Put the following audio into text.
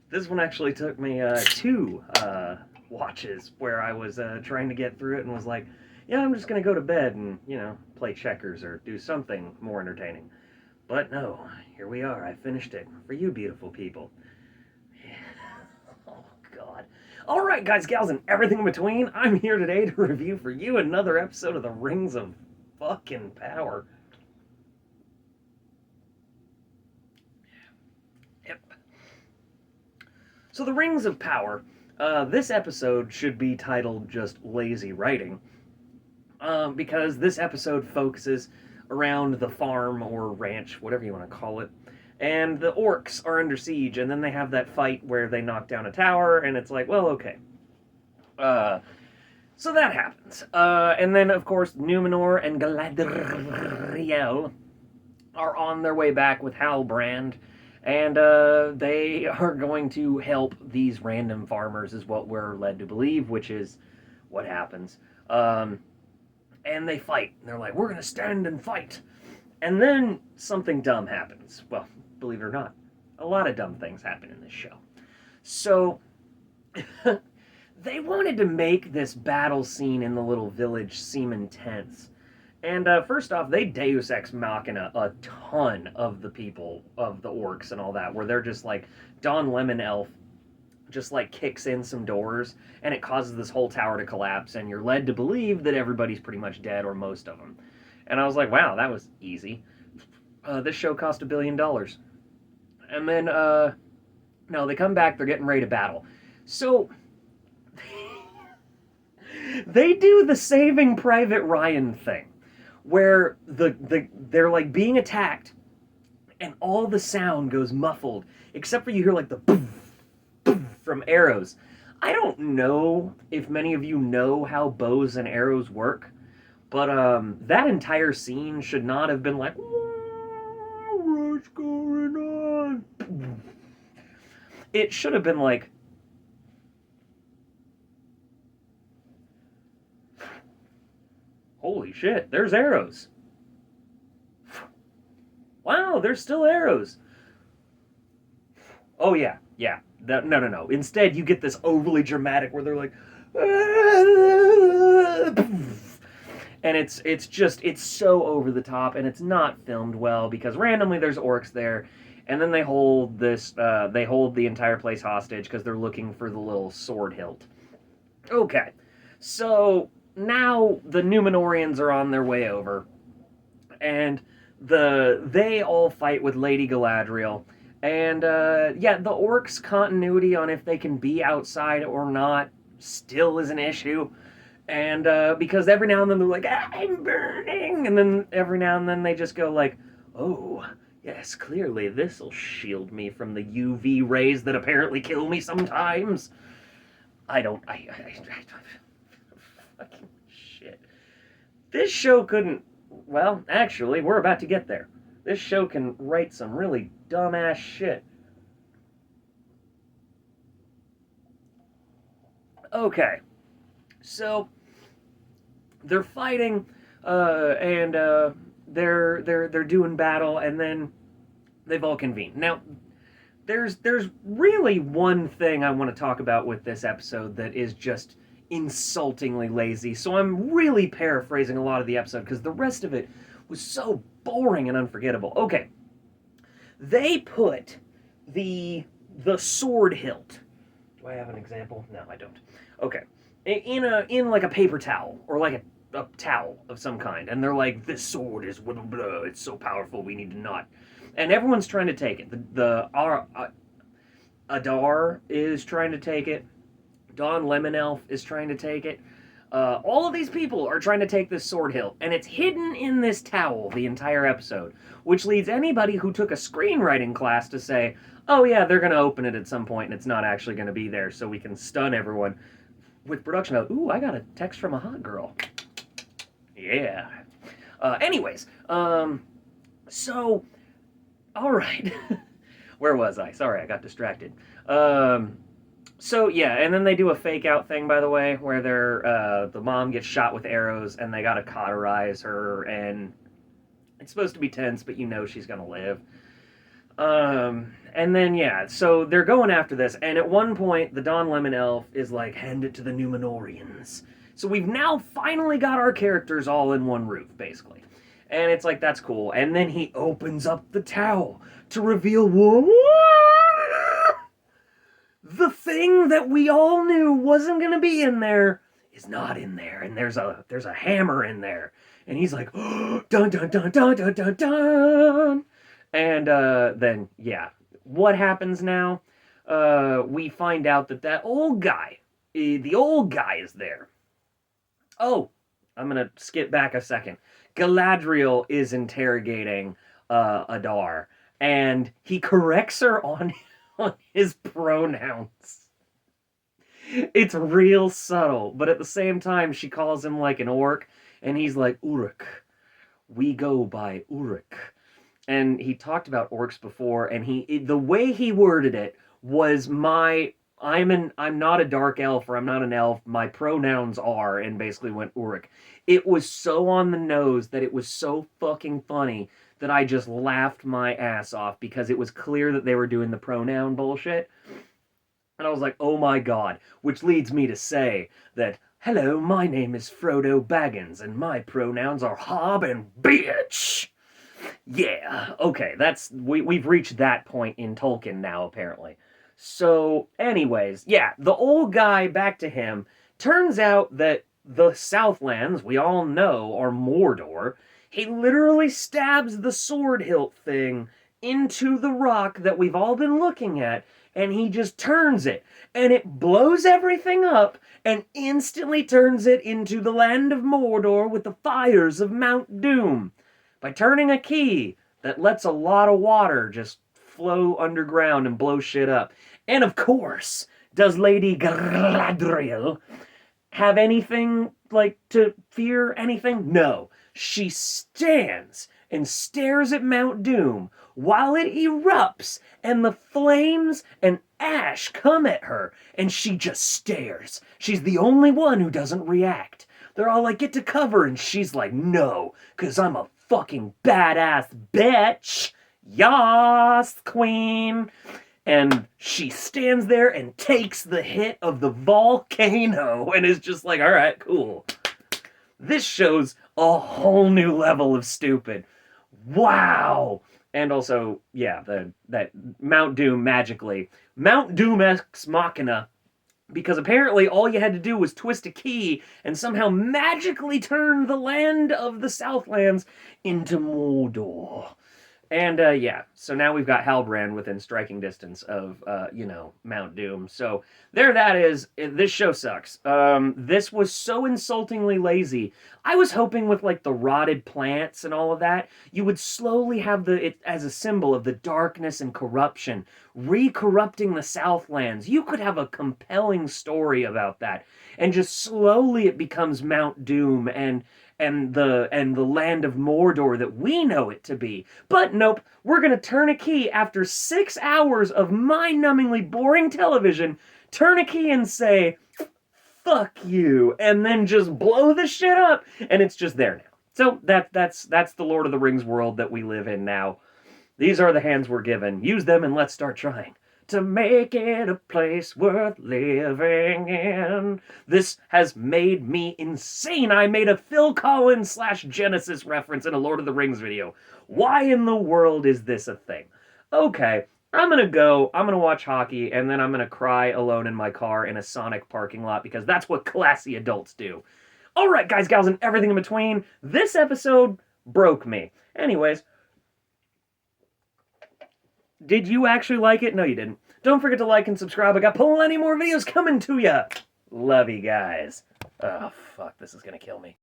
This one actually took me two watches where I was trying to get through it and was like, yeah, I'm just going to go to bed and, play checkers or do something more entertaining. But no, here we are. I finished it for you beautiful people. Oh, God. All right, guys, gals, and everything in between, I'm here today to review for you another episode of The Rings of fucking Power. Yep. So, The Rings of Power, this episode should be titled just Lazy Writing, because this episode focuses around the farm or ranch, whatever you want to call it. And the orcs are under siege, and then they have that fight where they knock down a tower, and it's like, well, okay. So that happens. And then, of course, Numenor and Galadriel are on their way back with Halbrand, and they are going to help these random farmers, is what we're led to believe, which is what happens. And they fight. They're like, we're going to stand and fight. And then something dumb happens. Well, believe it or not, a lot of dumb things happen in this show. So, they wanted to make this battle scene in the little village seem intense. And first off, they Deus Ex Machina a ton of the people, of the orcs and all that, where they're just like, Don Lemon Elf just like kicks in some doors, and it causes this whole tower to collapse, and you're led to believe that everybody's pretty much dead, or most of them. And I was like, wow, that was easy. This show cost $1 billion. And then, no, they come back, they're getting ready to battle. So, they do the Saving Private Ryan thing, where they're like being attacked, and all the sound goes muffled, except for you hear like the boom, boom from arrows. I don't know if many of you know how bows and arrows work, but that entire scene should not have been like, what's going on? It should have been like, holy shit, there's arrows. Wow, there's still arrows. Oh, yeah. No. Instead, you get this overly dramatic where they're like, and it's so over the top, and it's not filmed well because randomly there's orcs there, and then they hold the entire place hostage because they're looking for the little sword hilt. Okay, so now the Numenorians are on their way over, and they all fight with Lady Galadriel. And, yeah, the orcs' continuity on if they can be outside or not still is an issue. And, because every now and then they're like, I'm burning! And then every now and then they just go like, oh, yes, clearly this'll shield me from the UV rays that apparently kill me sometimes. Fucking shit. This show couldn't, well, actually, we're about to get there. This show can write some really dumbass shit. Okay, so they're fighting, and they're doing battle, and then they've all convened. Now, there's really one thing I want to talk about with this episode that is just insultingly lazy. So I'm really paraphrasing a lot of the episode because the rest of it was so boring and unforgettable. Okay, they put the sword hilt. Do I have an example? No, I don't. Okay, in like a paper towel or like a towel of some kind, and they're like, this sword is blah, blah, blah, it's so powerful, we need to not. And everyone's trying to take it. Adar is trying to take it. Don Lemonelf is trying to take it. All of these people are trying to take this sword hilt, and it's hidden in this towel the entire episode, which leads anybody who took a screenwriting class to say, oh yeah, they're going to open it at some point, and it's not actually going to be there, so we can stun everyone with production of, ooh, I got a text from a hot girl. Yeah. Anyways, so, all right. Where was I? Sorry, I got distracted. So, yeah, and then they do a fake-out thing, by the way, where the mom gets shot with arrows, and they gotta cauterize her, and it's supposed to be tense, but you know she's gonna live. And then, yeah, so they're going after this, and at one point, the Don Lemon Elf is like, hand it to the Numenorians. So we've now finally got our characters all in one roof, basically. And it's like, that's cool. And then he opens up the towel to reveal, whoa, the thing that we all knew wasn't going to be in there is not in there. And there's a hammer in there. And he's like, oh, dun dun dun dun dun dun dun. And then, yeah, what happens now? We find out that old guy, the old guy is there. Oh, I'm going to skip back a second. Galadriel is interrogating Adar, and he corrects her on, on his pronouns. It's real subtle, but at the same time, she calls him like an orc, and he's like, Uruk. We go by Uruk. And he talked about orcs before, and the way he worded it was I'm not a dark elf, or I'm not an elf, my pronouns are, and basically went Uruk. It was so on the nose that it was so fucking funny that I just laughed my ass off, because it was clear that they were doing the pronoun bullshit. And I was like, oh my god, which leads me to say that, hello, my name is Frodo Baggins, and my pronouns are hob and bitch. Yeah, okay, we've reached that point in Tolkien now, apparently. So, anyways, yeah, the old guy, back to him, turns out that the Southlands, we all know, are Mordor. He literally stabs the sword hilt thing into the rock that we've all been looking at, and he just turns it, and it blows everything up, and instantly turns it into the land of Mordor with the fires of Mount Doom. By turning a key that lets a lot of water just flow underground and blow shit up. And of course, does Lady Galadriel have anything, like, to fear anything? No. She stands and stares at Mount Doom while it erupts and the flames and ash come at her, and she just stares. She's the only one who doesn't react. They're all like, get to cover, and she's like, no, because I'm a fucking badass bitch. Yas, queen. And she stands there and takes the hit of the volcano and is just like, all right, cool. This shows a whole new level of stupid. Wow. And also, yeah, that Mount Doom magically. Mount Doom ex machina, because apparently all you had to do was twist a key and somehow magically turn the land of the Southlands into Mordor. And, yeah, so now we've got Halbrand within striking distance of, Mount Doom. So there that is. This show sucks. This was so insultingly lazy. I was hoping with, like, the rotted plants and all of that, you would slowly have it as a symbol of the darkness and corruption, re-corrupting the Southlands. You could have a compelling story about that. And just slowly it becomes Mount Doom and the land of Mordor that we know it to be. But nope, we're gonna turn a key after 6 hours of mind-numbingly boring television, turn a key and say, fuck you, and then just blow the shit up, and it's just there now. So that's the Lord of the Rings world that we live in now. These are the hands we're given. Use them and let's start trying to make it a place worth living in. This has made me insane. I made a Phil Collins / Genesis reference in a Lord of the Rings video. Why in the world is this a thing? Okay, I'm gonna watch hockey, and then I'm gonna cry alone in my car in a Sonic parking lot, because that's what classy adults do. Alright, guys, gals, and everything in between, this episode broke me. Anyways, did you actually like it? No, you didn't. Don't forget to like and subscribe. I got plenty more videos coming to ya. Love you guys. Oh, fuck, this is gonna kill me.